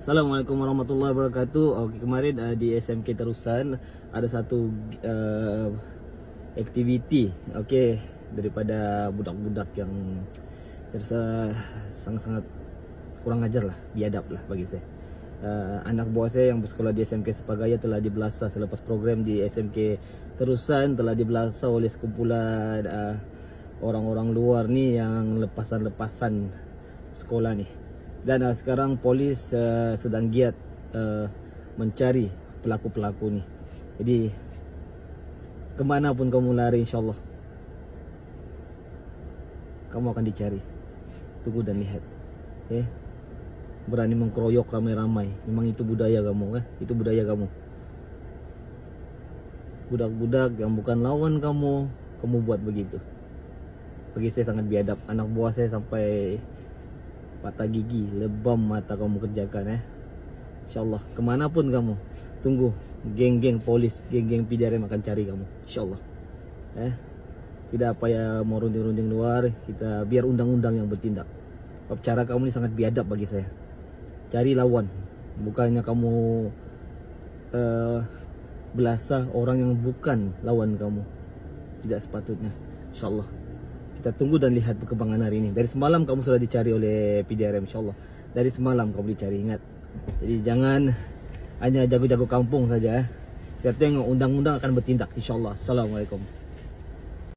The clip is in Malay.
Assalamualaikum warahmatullahi wabarakatuh. Okey, kemarin di SMK Terusan ada satu aktiviti daripada budak-budak yang saya rasa sangat-sangat kurang ajar lah, biadab lah bagi saya. Anak buah saya yang bersekolah di SMK Sepagaya telah dibelasah selepas program di SMK Terusan, telah dibelasah oleh sekumpulan orang-orang luar ni yang lepasan-lepasan sekolah ni. Dan sekarang polis sedang giat mencari pelaku-pelaku ni. Jadi kemana pun kamu lari, insyaAllah kamu akan dicari. Tunggu dan lihat. Berani mengkeroyok ramai-ramai, memang itu budaya kamu, itu budaya kamu. Budak-budak yang bukan lawan kamu buat begitu. Bagi saya sangat biadab. Anak buah saya sampai patah gigi, lebam mata kamu kerjakan. InsyaAllah kemanapun kamu, tunggu geng-geng polis, geng-geng PDRM akan cari kamu, InsyaAllah. Tidak payah mau runding-runding luar, kita biar undang-undang yang bertindak. Cara kamu ini sangat biadab bagi saya. Cari lawan, bukannya kamu belasah orang yang bukan lawan kamu. Tidak sepatutnya. InsyaAllah kita tunggu dan lihat perkembangan hari ini. Dari semalam kamu sudah dicari oleh PDRM, insyaAllah. Dari semalam kamu dicari, ingat. Jadi jangan hanya jago-jago kampung saja. Kita tengok undang-undang akan bertindak, insyaAllah. Assalamualaikum.